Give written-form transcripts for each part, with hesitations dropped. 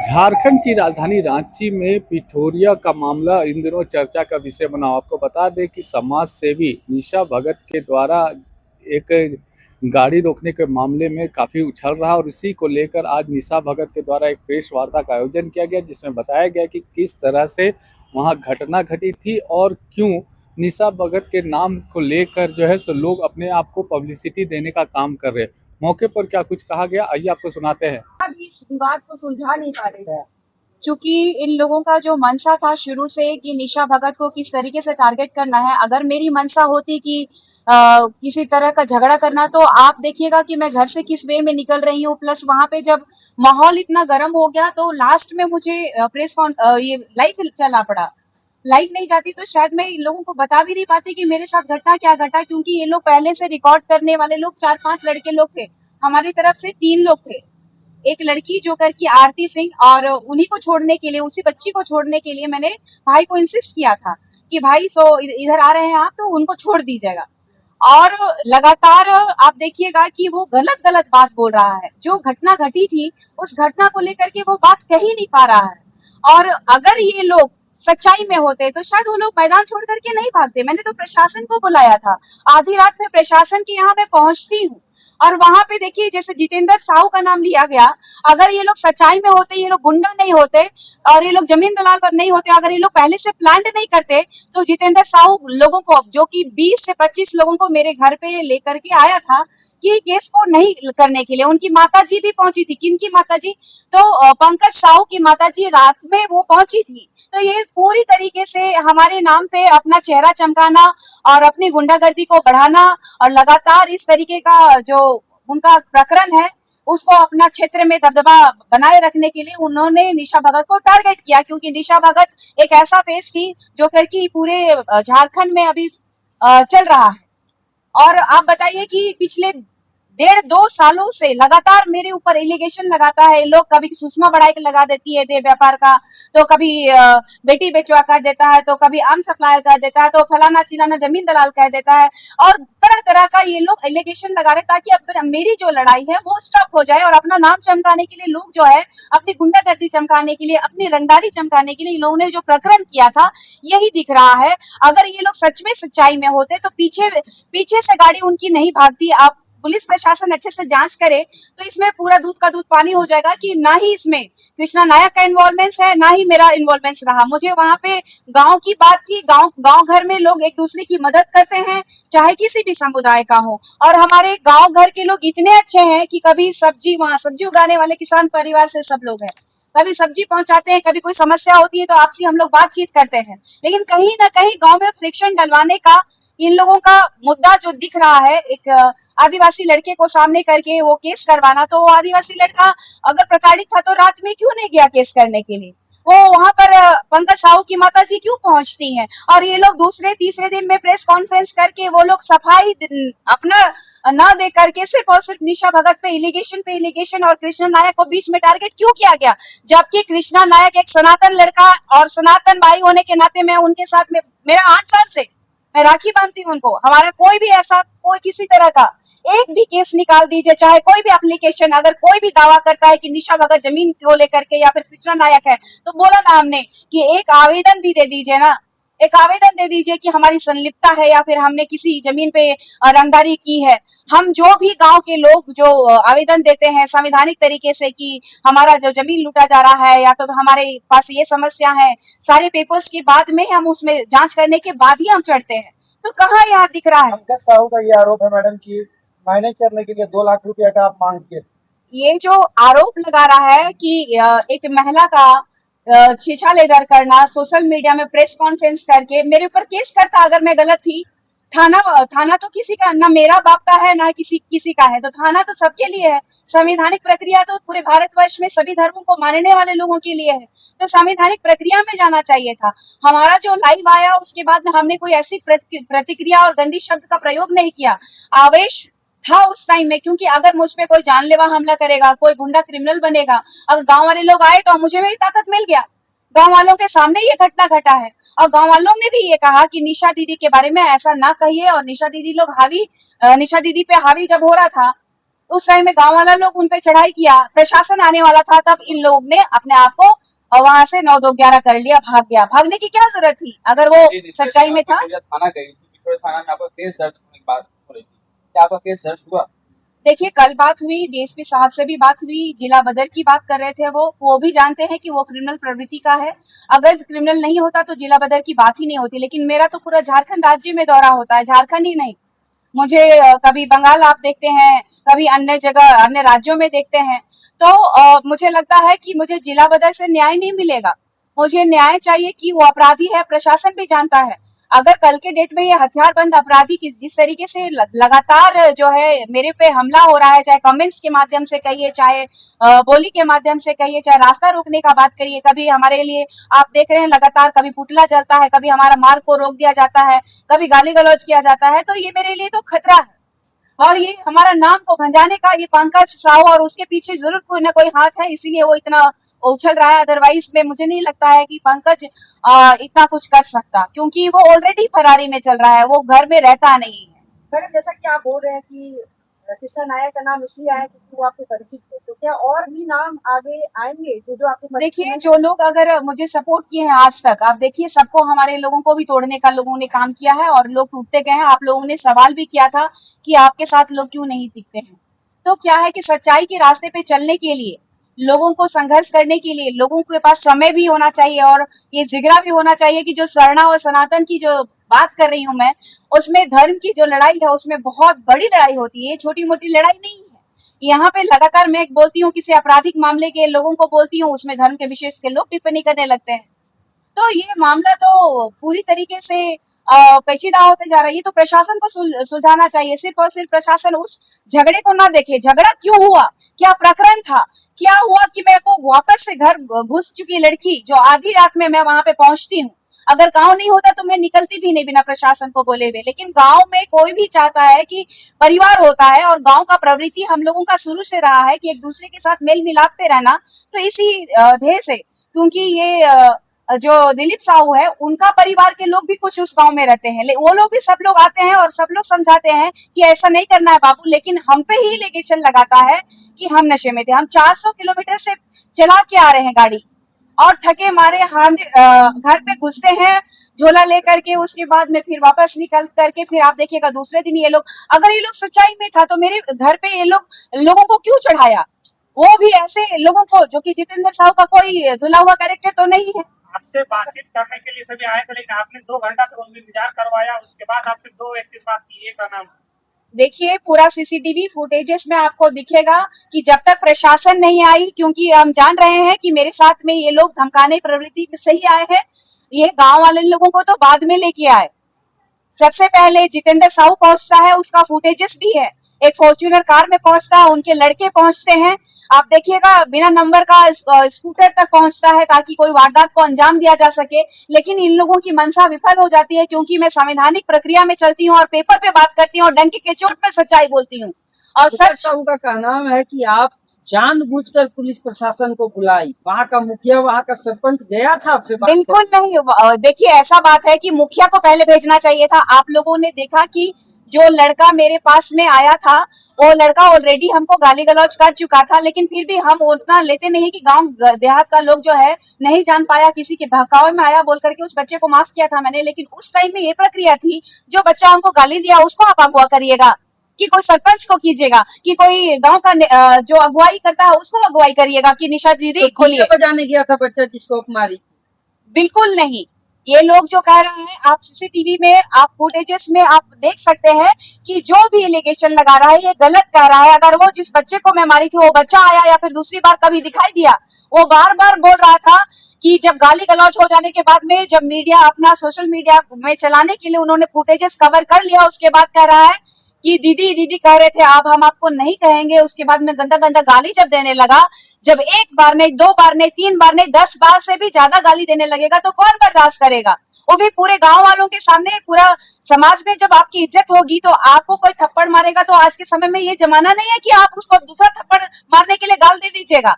झारखंड की राजधानी रांची में पिठोरिया का मामला इन दिनों चर्चा का विषय बना। आपको बता दें कि समाज सेवी निशा भगत के द्वारा एक गाड़ी रोकने के मामले में काफ़ी उछल रहा और इसी को लेकर आज निशा भगत के द्वारा एक प्रेस वार्ता का आयोजन किया गया, जिसमें बताया गया कि किस तरह से वहां घटना घटी थी और क्यों निशा भगत के नाम को लेकर जो है सो लोग अपने आप को पब्लिसिटी देने का काम कर रहे हैं। मौके पर क्या कुछ कहा गया, आइए आपको सुनाते हैं। अब इस विवाद को सुलझा नहीं पा रहे हैं, क्योंकि इन लोगों का जो मनसा था शुरू से कि निशा भगत को किस तरीके से टारगेट करना है। अगर मेरी मनसा होती कि किसी तरह का झगड़ा करना, तो आप देखिएगा कि मैं घर से किस वे में निकल रही हूँ। प्लस वहां पे जब माहौल इतना गर्म हो गया तो लास्ट में मुझे ये लाइव चलना पड़ा। लाइव नहीं जाती तो शायद मैं इन लोगों को बता भी नहीं पाती कि मेरे साथ घटना क्या घटा, क्योंकि ये लोग पहले से रिकॉर्ड करने वाले लोग 4-5 लड़के लोग थे। हमारी तरफ से 3 लोग थे, एक लड़की जो कर की आरती सिंह, और उन्हीं को छोड़ने के लिए, उसी बच्ची को छोड़ने के लिए मैंने भाई को इंसिस्ट किया था कि भाई इधर आ रहे हैं आप तो उनको छोड़ दीजिएगा। और लगातार आप देखिएगा कि वो गलत गलत बात बोल रहा है। जो घटना घटी थी उस घटना को लेकर के वो बात कह ही नहीं पा रहा है। और अगर ये लोग सच्चाई में होते तो शायद वो लोग मैदान छोड़ करके नहीं भागते। मैंने तो प्रशासन को बुलाया था, आधी रात में प्रशासन के यहाँ मैं पहुंचती हूँ और वहां पे देखिए जैसे जितेंद्र साहू का नाम लिया गया। अगर ये लोग सच्चाई में होते, ये लोग गुंडा नहीं होते और ये लोग जमीन दलाल पर नहीं होते, अगर ये लोग पहले से प्लान नहीं करते, तो जितेंद्र साहू लोगों को, जो कि 20 से 25 लोगों को मेरे घर पे लेकर के आया था कि केस को नहीं करने के लिए। उनकी माताजी भी पहुंची थी। किनकी माताजी? तो पंकज साहू की माताजी रात में वो पहुंची थी। तो ये पूरी तरीके से हमारे नाम पे अपना चेहरा चमकाना और अपनी गुंडागर्दी को बढ़ाना और लगातार इस तरीके का जो उनका प्रकरण है उसको अपना क्षेत्र में दबदबा बनाए रखने के लिए उन्होंने निशा भगत को टारगेट किया, क्योंकि निशा भगत एक ऐसा फेस थी जो करके पूरे झारखंड में अभी चल रहा है। और आप बताइए कि पिछले 1.5-2 सालों से लगातार मेरे ऊपर एलिगेशन लगाता है लोग। कभी सुषमा बड़ाई लगा देती है दे व्यापार का, तो कभी बेटी बेचवा कर देता है, तो कभी आम सप्लायर कर देता है, तो फलाना चिलाना जमीन दलाल कह देता है। और तरह तरह का ये लोग एलिगेशन लगा रहे ताकि अब मेरी जो लड़ाई है वो स्टॉप हो जाए और अपना नाम चमकाने के लिए लोग जो है, अपनी गुंडागर्दी चमकाने के लिए, अपनी रंगदारी चमकाने के लिए इन लोगों ने जो प्रकरण किया था यही दिख रहा है। अगर ये लोग सच में सच्चाई में होते तो पीछे से गाड़ी उनकी नहीं भागती। आप पुलिस प्रशासन अच्छे से जांच करे तो इसमें पूरा दूध का दूध पानी हो जाएगा कि ना ही इसमें कृष्णा नायक का इन्वॉल्वमेंट है, ना ही मेरा इन्वॉल्वमेंट रहा। मुझे वहां पे गांव की बात थी। गांव घर में लोग एक दूसरे की मदद करते हैं, चाहे किसी भी समुदाय का हो। और हमारे गांव घर के लोग इतने अच्छे हैं कि कभी वहां सब्जी उगाने वाले किसान परिवार से सब लोग हैं, कभी सब्जी पहुंचाते हैं, कभी कोई समस्या होती है तो आपसी हम लोग बातचीत करते हैं। लेकिन कहीं ना कहीं गांव में फ्रिक्शन डलवाने का इन लोगों का मुद्दा जो दिख रहा है, एक आदिवासी लड़के को सामने करके वो केस करवाना, तो वो आदिवासी लड़का अगर प्रताड़ित था तो रात में क्यों नहीं गया केस करने के लिए? वो वहां पर पंकज साहू की माताजी क्यों पहुंचती हैं? और ये लोग दूसरे तीसरे दिन में प्रेस कॉन्फ्रेंस करके वो लोग सफाई अपना न दे करके सिर्फ और सिर्फ निशा भगत पे इलिगेशन और कृष्णा नायक को बीच में टारगेट क्यों किया गया? जबकि कृष्णा नायक एक सनातन लड़का और सनातन भाई होने के नाते मैं उनके साथ में, मेरा 8 साल से मैं राखी बांधती हूँ उनको। हमारा कोई भी ऐसा कोई किसी तरह का एक भी केस निकाल दीजिए, चाहे कोई भी एप्लीकेशन, अगर कोई भी दावा करता है कि निशा भगत जमीन को लेकर के या फिर कृष्णा नायक है, तो बोला ना हमने कि एक आवेदन भी दे दीजिए ना, एक आवेदन दे दीजिए कि हमारी संलिप्तता है या फिर हमने किसी जमीन पे रंगदारी की है। हम जो भी गांव के लोग जो आवेदन देते हैं संवैधानिक तरीके से कि हमारा जो जमीन लूटा जा रहा है या तो हमारे पास ये समस्या है, सारे पेपर्स के बाद में हम उसमें जांच करने के बाद ही हम चढ़ते हैं। तो कहाँ यहाँ दिख रहा है? पंकज साहू का ये आरोप है मैडम कि मैनेज करने के लिए 2 लाख रुपया का आप मांग किए। ये जो आरोप लगा रहा है कि एक महिला का छीछा लेदर करना, सोशल मीडिया में प्रेस कॉन्फ्रेंस करके मेरे ऊपर केस करता अगर मैं गलत थी। थाना तो किसी का, ना मेरा बाप का है ना किसी का है, तो थाना तो सबके लिए है। संवैधानिक प्रक्रिया तो पूरे भारतवर्ष में सभी धर्मों को मानने वाले लोगों के लिए है, तो संवैधानिक प्रक्रिया में जाना चाहिए था। हमारा जो लाइव आया उसके बाद में हमने कोई ऐसी प्रतिक्रिया और गंदी शब्द का प्रयोग नहीं किया। आवेश था उस टाइम में, क्योंकि अगर मुझ पे कोई जानलेवा हमला करेगा, कोई गुंडा क्रिमिनल बनेगा, अगर गांव वाले लोग आए तो मुझे भी ताकत मिल गया। गांव वालों के सामने ये घटना घटा है और गांव वालों ने भी ये कहा कि निशा दीदी के बारे में ऐसा ना कहिए। और निशा दीदी पे हावी जब हो रहा था उस टाइम में गांव वाला लोग उन पे चढ़ाई किया, प्रशासन आने वाला था, तब इन लोग ने अपने आप को वहां से 9-2-11 कर लिया, भाग गया। भागने की क्या जरूरत थी अगर वो सच्चाई में था। थाना गई थी, पिथौरा थाना में आपका केस दर्ज होने की बात हो रही थी, क्या आपका केस दर्ज हुआ? देखिए, कल बात हुई, डीएसपी साहब से भी बात हुई, जिला बदर की बात कर रहे थे, वो भी जानते हैं कि वो क्रिमिनल प्रवृत्ति का है। अगर क्रिमिनल नहीं होता तो जिला बदर की बात ही नहीं होती। लेकिन मेरा तो पूरा झारखंड राज्य में दौरा होता है, झारखंड ही नहीं। मुझे कभी बंगाल आप देखते हैं, कभी अन्य जगह अन्य राज्यों में देखते हैं। तो मुझे लगता है कि मुझे जिला बदर से न्याय नहीं मिलेगा। मुझे न्याय चाहिए कि वो अपराधी है, प्रशासन भी जानता है। अगर कल के डेट में ये हथियारबंद अपराधी जिस तरीके से लगातार जो है मेरे पे हमला हो रहा है, चाहे कमेंट्स के माध्यम से कहिए, चाहे बोली के माध्यम से कहिए, चाहे रास्ता रोकने का बात करिए, कभी हमारे लिए आप देख रहे हैं लगातार कभी पुतला जलता है, कभी हमारा मार्ग को रोक दिया जाता है, कभी गाली गलौज किया जाता है। तो ये मेरे लिए तो खतरा है, और ये हमारा नाम को भंजाने का ये पंकज साहू और उसके पीछे जरूर कोई ना कोई हाथ है, इसीलिए वो इतना उछल रहा है। अदरवाइज में मुझे नहीं लगता है कि पंकज इतना कुछ कर सकता, क्योंकि वो ऑलरेडी फरारी में चल रहा है, वो घर में रहता नहीं है। मैडम, जैसा कि आप बोल रहे हैं कि कृष्णा नायक का नाम इसलिए आया क्योंकि वो आपके परिचित थे, तो क्या और भी नाम आगे आएंगे जो आपके? देखिए, जो लोग अगर मुझे सपोर्ट किए हैं आज तक, आप देखिए सबको, हमारे लोगों को भी तोड़ने का लोगों ने काम किया है और लोग टूटते गए हैं। आप लोगों ने सवाल भी किया था कि आपके साथ लोग क्यों नहीं टिकते हैं। तो क्या है कि सच्चाई के रास्ते पे चलने के लिए, लोगों को संघर्ष करने के लिए लोगों के पास समय भी होना चाहिए और ये जिगरा भी होना चाहिए कि जो सरना और सनातन की जो बात कर रही हूँ मैं, उसमें धर्म की जो लड़ाई है उसमें बहुत बड़ी लड़ाई होती है, छोटी मोटी लड़ाई नहीं है। यहाँ पे लगातार मैं बोलती हूँ, किसी आपराधिक मामले के लोगों को बोलती हूँ, उसमें धर्म के विशेष के लोग टिप्पणी करने लगते हैं। तो ये मामला तो पूरी तरीके से पेचीदा होते जा रहा है। ये तो प्रशासन को सुलझाना चाहिए, सिर्फ और सिर्फ प्रशासन उस झगड़े को ना देखे। झगड़ा क्यों हुआ, क्या प्रकरण था, क्या हुआ कि मैं वो वापस से घर घुस चुकी लड़की जो आधी रात में मैं वहां पे पहुंचती हूँ। अगर गांव नहीं होता तो मैं निकलती भी नहीं बिना प्रशासन को बोले हुए। लेकिन गांव में कोई भी चाहता है कि परिवार होता है, और गांव का प्रवृत्ति हम लोगों का शुरू से रहा है कि एक दूसरे के साथ मेल मिलाप पे रहना। तो इसी ध्येय से, क्योंकि ये जो दिलीप साहू है, उनका परिवार के लोग भी कुछ उस गांव में रहते हैं, वो लोग भी, सब लोग आते हैं और सब लोग समझाते हैं कि ऐसा नहीं करना है बाबू। लेकिन हम पे ही एलिगेशन लगाता है कि हम नशे में थे। हम 400 किलोमीटर से चला के आ रहे हैं गाड़ी, और थके मारे घर पे घुसते हैं झोला लेकर के, उसके बाद में फिर वापस निकल करके फिर आप देखिएगा दूसरे दिन ये लोग, अगर ये लोग सच्चाई में था तो मेरे घर पे ये लोगों को क्यों चढ़ाया? वो भी ऐसे लोगों को जो कि जितेंद्र साहू का कोई धुला हुआ कैरेक्टर तो नहीं है। आपसे बातचीत करने के लिए सभी आए थे, लेकिन आपने 2 घंटा तक उनका इंतजार करवाया, उसके बाद आपसे 2 व्यक्ति बात की, एक का नाम? देखिए, पूरा सीसीटीवी फुटेजेस में आपको दिखेगा कि जब तक प्रशासन नहीं आई, क्योंकि हम जान रहे हैं कि मेरे साथ में ये लोग धमकाने प्रवृत्ति से ही आए हैं, ये गांव वाले लोगों को तो बाद में लेके आए। सबसे पहले जितेंद्र साहू पहुंचता है, उसका फुटेजेस भी है, एक फॉर्च्यूनर कार में पहुंचता है, उनके लड़के पहुंचते हैं, आप देखिएगा बिना नंबर का स्कूटर तक पहुंचता है ताकि कोई वारदात को अंजाम दिया जा सके। लेकिन इन लोगों की मंशा विफल हो जाती है, क्योंकि मैं संवैधानिक प्रक्रिया में चलती हूँ और पेपर पे बात करती हूँ और डंके के चोट पे सच्चाई बोलती हूँ। और सच उनका कहना है कि आप जानबूझकर पुलिस प्रशासन को बुलाई, वहाँ का मुखिया, वहाँ का सरपंच गया था आपसे बात? बिल्कुल नहीं। देखिए, ऐसा बात है कि मुखिया को पहले भेजना चाहिए था। आप लोगों ने देखा कि जो लड़का मेरे पास में आया था, वो लड़का ऑलरेडी हमको गाली गलौज कर चुका था, लेकिन फिर भी हम उतना लेते नहीं कि गांव देहात का लोग जो है नहीं जान पाया, किसी के बहकावे में आया बोल करके उस बच्चे को माफ किया था मैंने। लेकिन उस टाइम में ये प्रक्रिया थी, जो बच्चा हमको गाली दिया उसको आप अगवा करिएगा, कि कोई सरपंच को कीजिएगा, कि कोई गांव का जो अगुवाई करता है उसको अगुवाई करिएगा कि निशा दीदी खोलिए। बजाने गया था बच्चा जिसको मारी? बिल्कुल नहीं। ये लोग जो कह रहे हैं, आप सीसीटीवी में, आप फुटेजेस में आप देख सकते हैं कि जो भी एलिगेशन लगा रहा है ये गलत कह रहा है। अगर वो जिस बच्चे को मैं मारी थी वो बच्चा आया या फिर दूसरी बार कभी दिखाई दिया, वो बार बार बोल रहा था कि जब गाली गलौज हो जाने के बाद में, जब मीडिया अपना सोशल मीडिया में चलाने के लिए उन्होंने फुटेजेस कवर कर लिया, उसके बाद कह रहा है कि दीदी दीदी कह रहे थे, अब हम आपको नहीं कहेंगे। उसके बाद में गंदा गंदा गाली जब देने लगा, जब 1 बार नहीं, 2 बार नहीं, 3 बार नहीं, 10 बार से भी ज्यादा गाली देने लगेगा तो कौन बर्दाश्त करेगा? वो भी पूरे गांव वालों के सामने, पूरा समाज में जब आपकी इज्जत होगी तो आपको कोई थप्पड़ मारेगा तो आज के समय में ये जमाना नहीं है कि आप उसको दूसरा थप्पड़ मारने के लिए गाल दे दीजिएगा।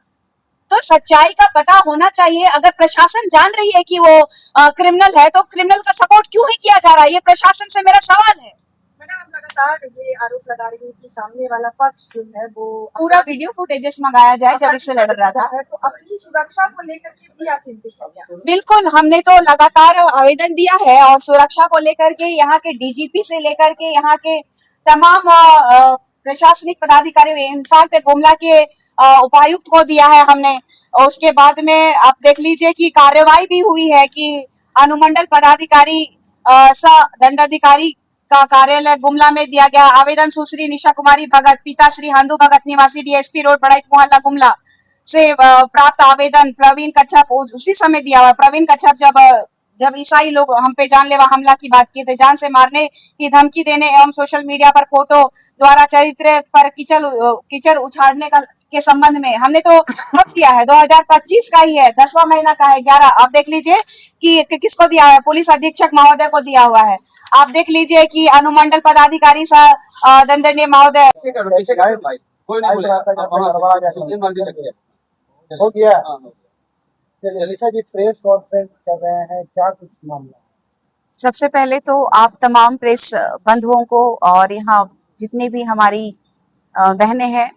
तो सच्चाई का पता होना चाहिए। अगर प्रशासन जान रही है कि वो क्रिमिनल है तो क्रिमिनल का सपोर्ट क्यों ही किया जा रहा है? ये प्रशासन से मेरा सवाल है। मैडम, लगातार ये आरोप लगा रही है कि सामने वाला पक्ष जो है वो पूरा वीडियो फुटेजेस मंगाया जाए जब इससे लड़ रहा था। तो अपनी सुरक्षा को लेकर के भी आप चिंतित हैं क्या? बिल्कुल, हमने तो लगातार आवेदन दिया है और सुरक्षा को लेकर के यहाँ के डीजीपी से लेकर के यहाँ के तमाम प्रशासनिक पदाधिकारी, इनफैक्ट गुमला के उपायुक्त को दिया है हमने। और उसके बाद में आप देख लीजिए कि कार्रवाई भी हुई है कि अनुमंडल पदाधिकारी सह दंडाधिकारी का कार्यालय गुमला में दिया गया आवेदन। सुश्री निशा कुमारी भगत, पिता श्री हंदू भगत, निवासी डीएसपी रोड, बड़ा मोहल्ला गुमला से प्राप्त आवेदन प्रवीण कच्छप उसी समय दिया हुआ। प्रवीण कच्छप जब ईसाई लोग हम पे जानलेवा हमला की बात किए थे, जान से मारने की धमकी देने एवं सोशल मीडिया पर फोटो द्वारा चरित्र पर कीचड़ उछाड़ने के संबंध में हमने तो कब दिया है, 2025 का ही है, 10वां महीना का है 11। आप देख लीजिए कि किसको दिया है, पुलिस अधीक्षक महोदय को दिया हुआ है। आप देख लीजिए कि अनुमंडल पदाधिकारी सह दंडनीय महोदय। कोई नहीं बोलेगा, आप वहाँ से जितनी मर्जी रखिए। हो गया। हाँ, हो गया। चलिए निशा जी प्रेस कॉन्फ्रेंस कर रहे हैं, क्या कुछ मामला? सबसे पहले तो आप तमाम प्रेस बंधुओं को और यहाँ जितनी भी हमारी बहनें हैं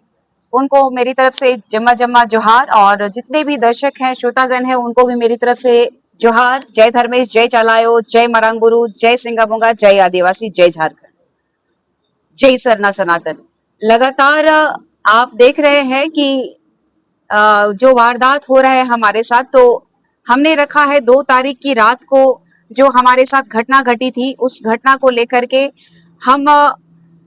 उनको मेरी तरफ से जम्मा जोहार, और जितने भी दर्शक हैं, श्रोतागण हैं, उनको भी मेरी तरफ से जोहार। जय धर्मेश, जय चालायो, जय मरांगुरु, जय सिंगाबोंगा, जय आदिवासी, जय झारखंड, जय सरना सनातन। लगातार आप देख रहे हैं कि जो वारदात हो रहा है हमारे साथ, तो हमने रखा है 2 तारीख की रात को जो हमारे साथ घटना घटी थी, उस घटना को लेकर के हम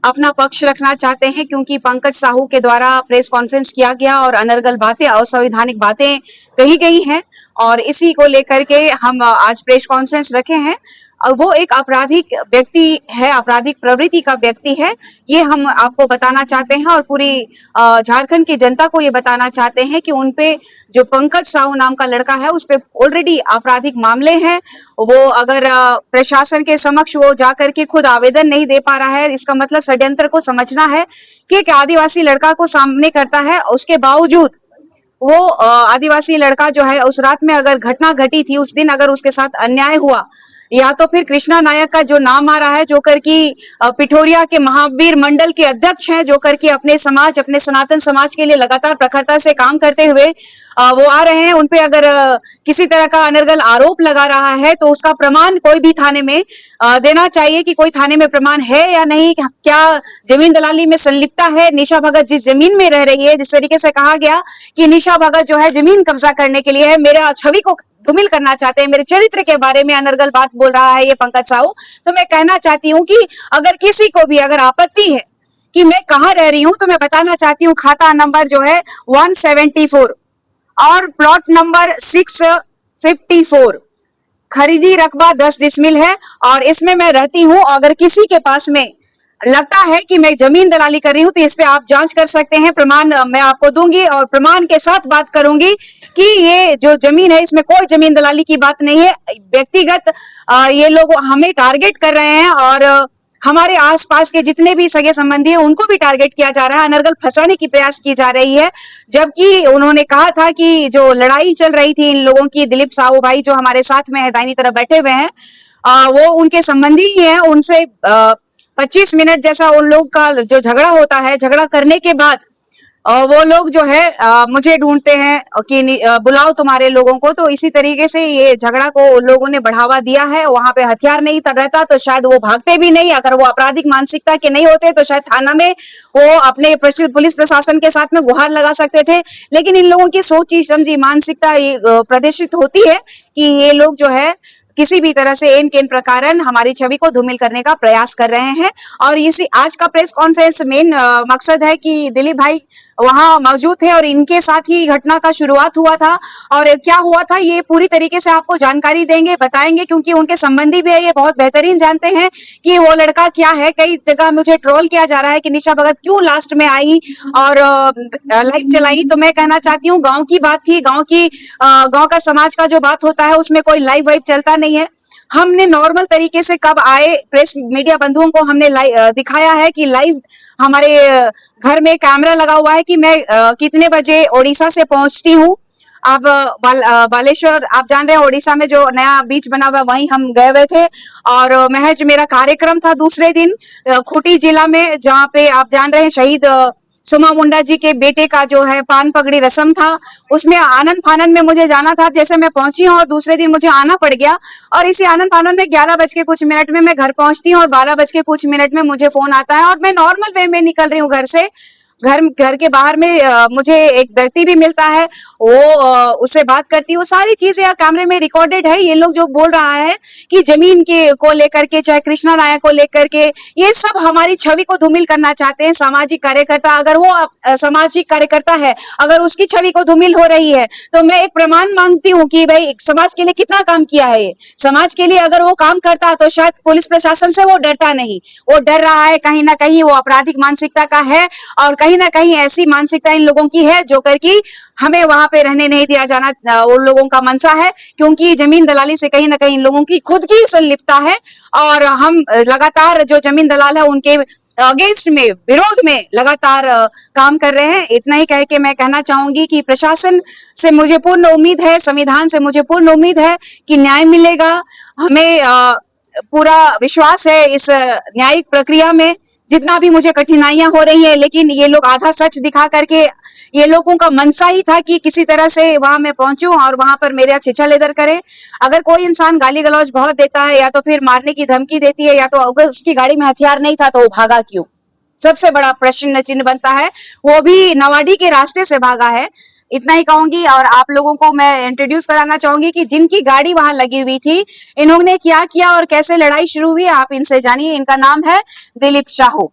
अपना पक्ष रखना चाहते हैं, क्योंकि पंकज साहू के द्वारा प्रेस कॉन्फ्रेंस किया गया और अनर्गल बातें, असंवैधानिक बातें कही गई हैं, और इसी को लेकर के हम आज प्रेस कॉन्फ्रेंस रखे हैं। वो एक आपराधिक व्यक्ति है, आपराधिक प्रवृत्ति का व्यक्ति है, ये हम आपको बताना चाहते हैं और पूरी झारखंड की जनता को ये बताना चाहते हैं कि उनपे जो पंकज साहू नाम का लड़का है उस पे ऑलरेडी आपराधिक मामले हैं। वो अगर प्रशासन के समक्ष वो जाकर के खुद आवेदन नहीं दे पा रहा है, इसका मतलब षड्यंत्र को समझना है कि एक आदिवासी लड़का को सामने करता है, उसके बावजूद वो आदिवासी लड़का जो है उस रात में अगर घटना घटी थी, उस दिन अगर उसके साथ अन्याय हुआ, या तो फिर कृष्णा नायक का जो नाम आ रहा है, जो कर की पिठोरिया के महावीर मंडल के अध्यक्ष हैं, जो कर की अपने समाज, अपने सनातन समाज के लिए लगातार प्रखरता से काम करते हुए वो आ रहे हैं, उनपे अगर किसी तरह का अनर्गल आरोप लगा रहा है तो उसका प्रमाण कोई भी थाने में देना चाहिए कि कोई थाने में प्रमाण है या नहीं, क्या जमीन दलाली में संलिप्तता है। निशा भगत जिस जमीन में रह रही है, जिस तरीके से कहा गया कि निशा भगत जो है जमीन कब्जा करने के लिए है, मेरे छवि को धूमिल करना चाहते हैं, मेरे चरित्र के बारे में अनर्गल बात बोल रहा है ये पंकज साहू। तो मैं कहना चाहती हूँ कि अगर किसी को भी अगर आपत्ति है कि मैं कहाँ रह रही हूँ, तो मैं बताना चाहती हूँ खाता नंबर जो है 174 और प्लॉट नंबर 654, खरीदी रकबा 10 डिसमिल है और इसमें मैं रहती हूँ। अगर किसी के पास में लगता है कि मैं जमीन दलाली कर रही हूँ तो इस पे आप जांच कर सकते हैं, प्रमाण मैं आपको दूंगी और प्रमाण के साथ बात करूंगी कि ये जो जमीन है इसमें कोई जमीन दलाली की बात नहीं है। व्यक्तिगत ये लोग हमें टारगेट कर रहे हैं और हमारे आसपास के जितने भी सगे संबंधी हैं उनको भी टारगेट किया जा रहा है, अनर्गल फंसाने की प्रयास की जा रही है। जबकि उन्होंने कहा था कि जो लड़ाई चल रही थी इन लोगों की, दिलीप साहू भाई जो हमारे साथ में है, दाहिनी तरफ बैठे हुए हैं, वो उनके संबंधी ही है। उनसे 25 मिनट जैसा उन लोग का जो झगड़ा होता है, झगड़ा करने के बाद वो लोग जो है मुझे ढूंढते हैं कि बुलाओ तुम्हारे लोगों को। तो इसी तरीके से ये झगड़ा को उन लोगों ने बढ़ावा दिया है। वहां पे हथियार नहीं रहता तो शायद वो भागते भी नहीं, अगर वो आपराधिक मानसिकता के नहीं होते तो शायद थाना में वो अपने पुलिस प्रशासन के साथ में गुहार लगा सकते थे। लेकिन इन लोगों की सोची समझी मानसिकता प्रदर्शित होती है कि ये लोग जो है किसी भी तरह से इन केन प्रकारन हमारी छवि को धूमिल करने का प्रयास कर रहे हैं। और इसी आज का प्रेस कॉन्फ्रेंस मेन मकसद है कि दिलीप भाई वहां मौजूद थे और इनके साथ ही घटना का शुरुआत हुआ था। और क्या हुआ था ये पूरी तरीके से आपको जानकारी देंगे, बताएंगे, क्योंकि उनके संबंधी भी है, ये बहुत बेहतरीन जानते हैं कि वो लड़का क्या है। कई जगह मुझे ट्रोल किया जा रहा है कि निशा भगत क्यों लास्ट में आई और लाइव चलाई। तो मैं कहना चाहती हूँ गाँव की बात थी, गाँव का समाज का जो बात होता है उसमें कोई लाइव वाइव चलता नहीं है। हमने नॉर्मल तरीके से कब आए, प्रेस मीडिया बंधुओं को हमने दिखाया है कि लाइव हमारे घर में कैमरा लगा हुआ है कि मैं कितने बजे ओडिशा से पहुंचती हूँ अब बालेश्वर, आप जान रहे हैं उड़ीसा में जो नया बीच बना हुआ है वहीं हम गए हुए थे। और महज मेरा कार्यक्रम था दूसरे दिन खूंटी जिला में, जहाँ पे आप जान रहे हैं शहीद सुमा मुंडा जी के बेटे का जो है पान पगड़ी रस्म था। उसमें आनंद फानन में मुझे जाना था। जैसे मैं पहुंची हूँ और दूसरे दिन मुझे आना पड़ गया, और इसी आनंद फानन में 11 बज के कुछ मिनट में मैं घर पहुंचती हूँ और 12 बज के कुछ मिनट में मुझे फोन आता है और मैं नॉर्मल वे में निकल रही हूँ घर से। घर के बाहर में मुझे एक व्यक्ति भी मिलता है, वो उससे बात करती है। वो सारी चीजें कैमरे में रिकॉर्डेड है। ये लोग जो बोल रहा है कि जमीन के को लेकर के, चाहे कृष्णा नायक को लेकर के, ये सब हमारी छवि को धूमिल करना चाहते हैं। सामाजिक कार्यकर्ता, अगर वो सामाजिक कार्यकर्ता है, अगर उसकी छवि को धूमिल हो रही है तो मैं एक प्रमाण मांगती हूँ कि भाई समाज के लिए कितना काम किया है ये। समाज के लिए अगर वो काम करता तो शायद पुलिस प्रशासन से वो डरता नहीं। वो डर रहा है कहीं ना कहीं वो आपराधिक मानसिकता का है, और कहीं ना कहीं ऐसी मानसिकता इन लोगों की है जो करके हमें वहां पे रहने नहीं दिया जाना, उन लोगों का मंशा है। क्योंकि जमीन दलाली से कहीं ना कहीं इन लोगों की खुद की संलिप्तता है, और हम लगातार जो जमीन दलाल है उनके अगेंस्ट में, विरोध में लगातार काम कर रहे हैं। इतना ही कह के मैं कहना चाहूंगी कि प्रशासन से मुझे पूर्ण उम्मीद है, संविधान से मुझे पूर्ण उम्मीद है कि न्याय मिलेगा। हमें पूरा विश्वास है इस न्यायिक प्रक्रिया में। जितना भी मुझे कठिनाइयां हो रही है, लेकिन ये लोग आधा सच दिखा करके, ये लोगों का मनसा ही था कि किसी तरह से वहां मैं पहुंचूं और वहां पर मेरा छिछा लेदर करे। अगर कोई इंसान गाली गलौज बहुत देता है या तो फिर मारने की धमकी देती है, या तो अगर उसकी गाड़ी में हथियार नहीं था तो वो भागा क्यों? सबसे बड़ा प्रश्न चिन्ह बनता है। वो भी नवाडी के रास्ते से भागा है। इतना ही कहूंगी, और आप लोगों को मैं इंट्रोड्यूस कराना चाहूंगी कि जिनकी गाड़ी वहां लगी हुई थी, इन्होंने क्या किया और कैसे लड़ाई शुरू हुई, आप इनसे जानिए। इनका नाम है दिलीप साहू।